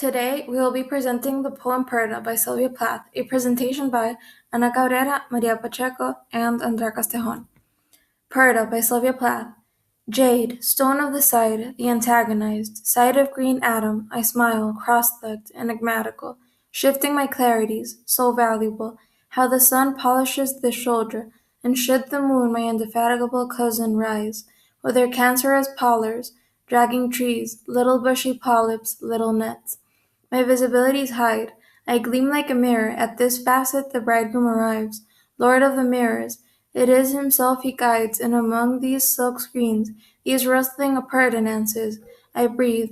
Today, we will be presenting the poem Purdah by Sylvia Plath, a presentation by Ana Cabrera, Maria Pacheco, and Andrea Castejon. Purdah by Sylvia Plath. Jade, stone of the side, the antagonized, side of green atom, I smile, cross-legged, enigmatical, shifting my clarities, so valuable, how the sun polishes the shoulder, and should the moon, my indefatigable cousin, rise, with her cancerous pallors, dragging trees, little bushy polyps, little nets. My visibilities hide. I gleam like a mirror. At this facet the bridegroom arrives, Lord of the mirrors. It is himself he guides, and among these silk screens, these rustling appurtenances, I breathe,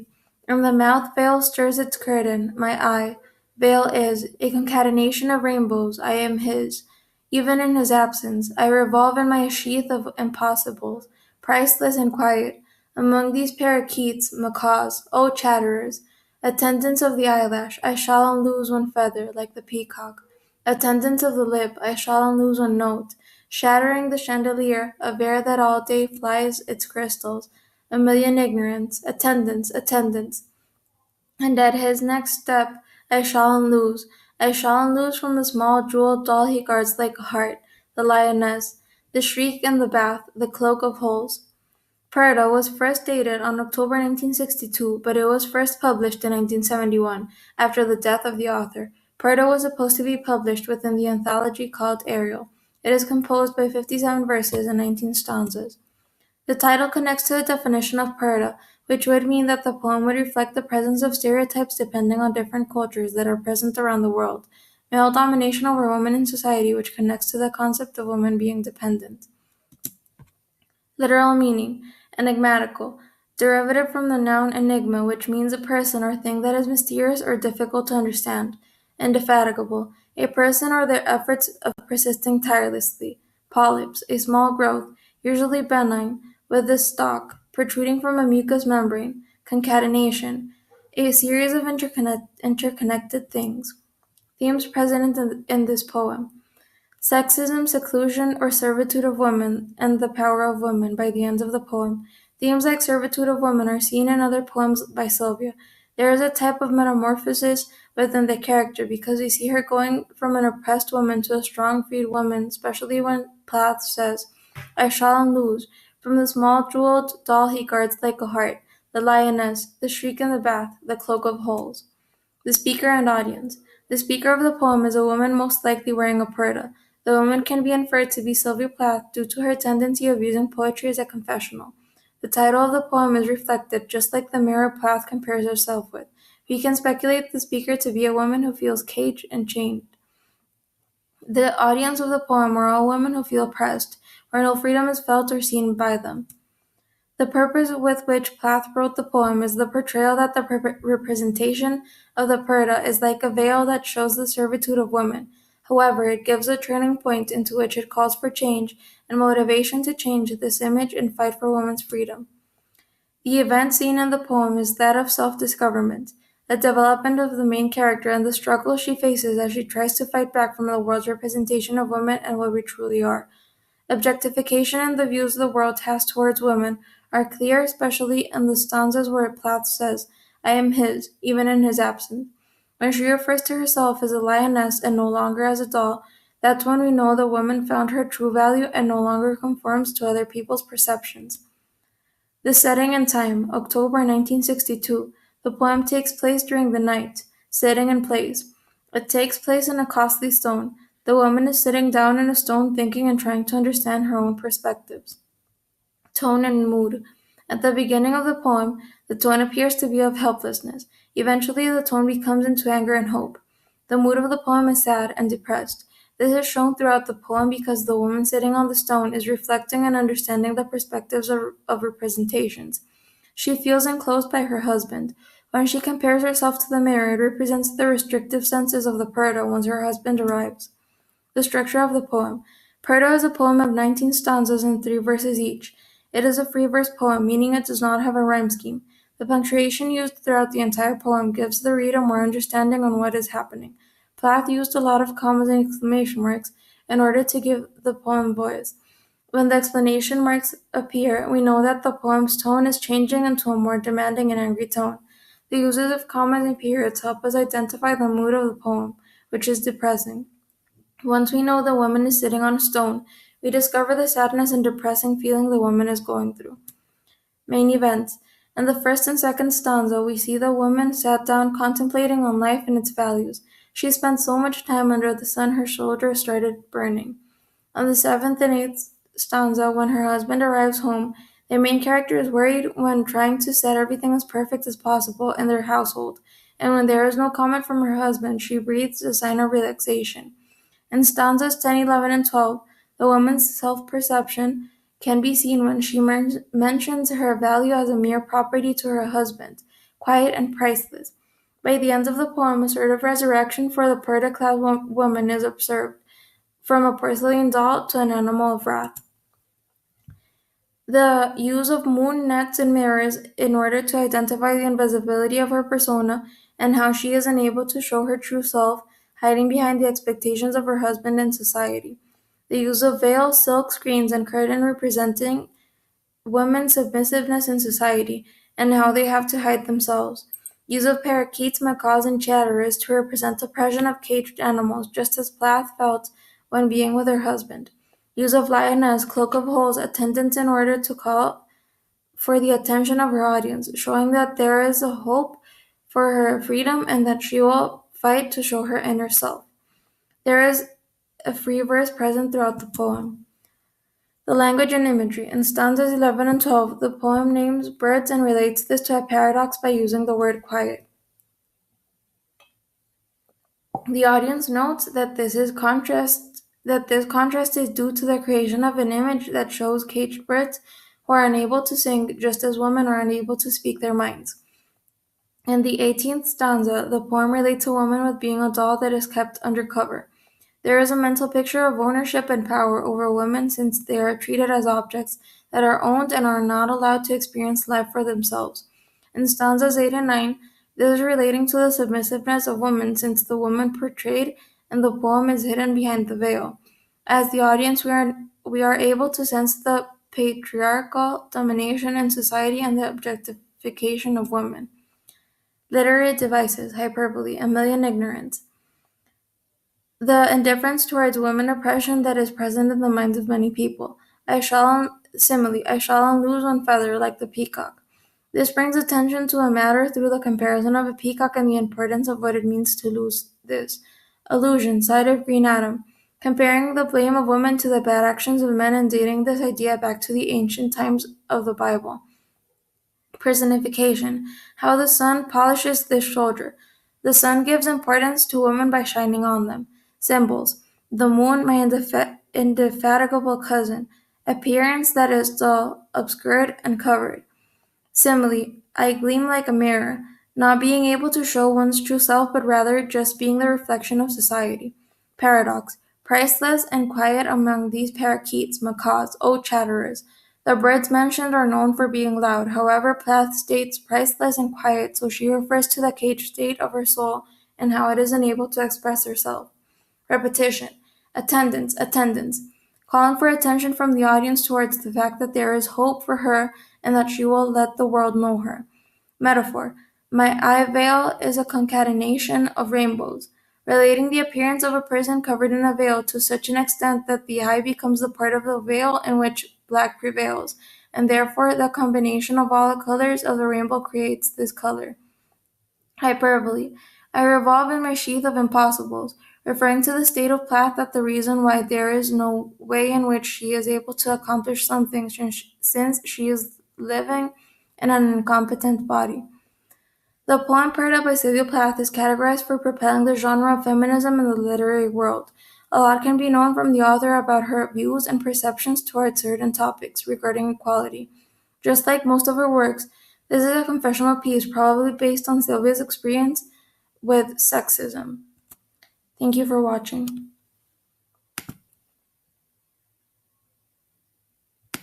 and the mouth veil stirs its curtain. My eye veil is a concatenation of rainbows. I am his. Even in his absence, I revolve in my sheath of impossibles, priceless and quiet. Among these parakeets, macaws, oh chatterers, attendants of the eyelash, I shall unloose one feather, like the peacock. Attendants of the lip, I shall unloose one note, shattering the chandelier, of air that all day flies its crystals. A million ignorants, attendants. And at his next step I shall unloose from the small jeweled doll he guards like a heart, the lioness, the shriek in the bath, the cloak of holes. Purdah was first dated on October 1962, but it was first published in 1971, after the death of the author. Purdah was supposed to be published within the anthology called Ariel. It is composed by 57 verses and 19 stanzas. The title connects to the definition of Purdah, which would mean that the poem would reflect the presence of stereotypes depending on different cultures that are present around the world. Male domination over women in society, which connects to the concept of women being dependent. Literal meaning: enigmatical, derivative from the noun enigma, which means a person or thing that is mysterious or difficult to understand. Indefatigable, a person or their efforts of persisting tirelessly. Polyps, a small growth, usually benign, with a stalk, protruding from a mucous membrane. Concatenation, a series of interconnected things. Themes present in this poem: sexism, seclusion, or servitude of women, and the power of women. By the end of the poem, themes like servitude of women are seen in other poems by Sylvia. There is a type of metamorphosis within the character because we see her going from an oppressed woman to a strong, freed woman, especially when Plath says, I shall unloose from the small jeweled doll he guards like a heart, the lioness, the shriek in the bath, the cloak of holes. The speaker and audience. The speaker of the poem is a woman most likely wearing a purdah. The woman can be inferred to be Sylvia Plath due to her tendency of using poetry as a confessional. The title of the poem is reflected, just like the mirror Plath compares herself with. We can speculate the speaker to be a woman who feels caged and chained. The audience of the poem are all women who feel oppressed, where no freedom is felt or seen by them. The purpose with which Plath wrote the poem is the portrayal that the representation of the Purdah is like a veil that shows the servitude of women. However, it gives a turning point into which it calls for change and motivation to change this image and fight for women's freedom. The event seen in the poem is that of self-discoverment, the development of the main character and the struggle she faces as she tries to fight back from the world's representation of women and what we truly are. Objectification and the views the world has towards women are clear, especially in the stanzas where Plath says, I am his, even in his absence. When she refers to herself as a lioness and no longer as a doll, that's when we know the woman found her true value and no longer conforms to other people's perceptions. The setting and time, October 1962. The poem takes place during the night. Setting and place. It takes place in a costly stone. The woman is sitting down in a stone thinking and trying to understand her own perspectives. Tone and mood. At the beginning of the poem, the tone appears to be of helplessness. Eventually, the tone becomes into anger and hope. The mood of the poem is sad and depressed. This is shown throughout the poem because the woman sitting on the stone is reflecting and understanding the perspectives of representations. She feels enclosed by her husband. When she compares herself to the mirror, it represents the restrictive senses of the Purdah once her husband arrives. The structure of the poem. Purdah is a poem of 19 stanzas and 3 verses each. It is a free verse poem, meaning it does not have a rhyme scheme. The punctuation used throughout the entire poem gives the reader more understanding on what is happening. Plath used a lot of commas and exclamation marks in order to give the poem voice. When the exclamation marks appear, we know that the poem's tone is changing into a more demanding and angry tone. The uses of commas and periods help us identify the mood of the poem, which is depressing. Once we know the woman is sitting on a stone, we discover the sadness and depressing feeling the woman is going through. Main events. In the first and second stanza, we see the woman sat down contemplating on life and its values. She spent so much time under the sun her shoulders started burning. On the seventh and eighth stanza, when her husband arrives home, the main character is worried when trying to set everything as perfect as possible in their household, and when there is no comment from her husband, she breathes a sign of relaxation. In stanzas 10, 11, and 12, the woman's self-perception can be seen when she mentions her value as a mere property to her husband, quiet and priceless. By the end of the poem, a sort of resurrection for the Purdah clad woman is observed, from a porcelain doll to an animal of wrath. The use of moon nets and mirrors in order to identify the invisibility of her persona and how she is unable to show her true self, hiding behind the expectations of her husband and society. The use of veil, silk screens, and curtain representing women's submissiveness in society and how they have to hide themselves. Use of parakeets, macaws, and chatterers to represent oppression of caged animals, just as Plath felt when being with her husband. Use of lioness, cloak of holes, attendants in order to call for the attention of her audience, showing that there is a hope for her freedom and that she will fight to show her inner self. There is a free verse present throughout the poem. The language and imagery. In stanzas 11 and 12, the poem names birds and relates this to a paradox by using the word quiet. The audience notes that this contrast is due to the creation of an image that shows caged birds who are unable to sing, just as women are unable to speak their minds. In the 18th stanza, the poem relates a woman with being a doll that is kept under cover. There is a mental picture of ownership and power over women since they are treated as objects that are owned and are not allowed to experience life for themselves. In stanzas 8 and 9, this is relating to the submissiveness of women since the woman portrayed in the poem is hidden behind the veil. As the audience, we are able to sense the patriarchal domination in society and the objectification of women. Literary devices, hyperbole, a million ignorance. The indifference towards women oppression that is present in the minds of many people. I shall lose one feather like the peacock. This brings attention to a matter through the comparison of a peacock and the importance of what it means to lose this. Allusion, side of Green Atom, comparing the blame of women to the bad actions of men and dating this idea back to the ancient times of the Bible. Personification, how the sun polishes this shoulder. The sun gives importance to women by shining on them. Symbols, the moon, my indefatigable cousin. Appearance that is dull, obscured, and covered. Simile, I gleam like a mirror, not being able to show one's true self, but rather just being the reflection of society. Paradox, priceless and quiet among these parakeets, macaws, chatterers. The birds mentioned are known for being loud. However, Plath states priceless and quiet, so she refers to the caged state of her soul and how it is unable to express herself. Repetition, attendance, calling for attention from the audience towards the fact that there is hope for her and that she will let the world know her. Metaphor, my eye veil is a concatenation of rainbows, relating the appearance of a person covered in a veil to such an extent that the eye becomes the part of the veil in which black prevails, and therefore the combination of all the colors of the rainbow creates this color. Hyperbole, I revolve in my sheath of impossibles, referring to the state of Plath that the reason why there is no way in which she is able to accomplish something since she is living in an incompetent body. The poem Purdah by Sylvia Plath is categorized for propelling the genre of feminism in the literary world. A lot can be known from the author about her views and perceptions towards certain topics regarding equality. Just like most of her works, this is a confessional piece probably based on Sylvia's experience with sexism. Thank you for watching.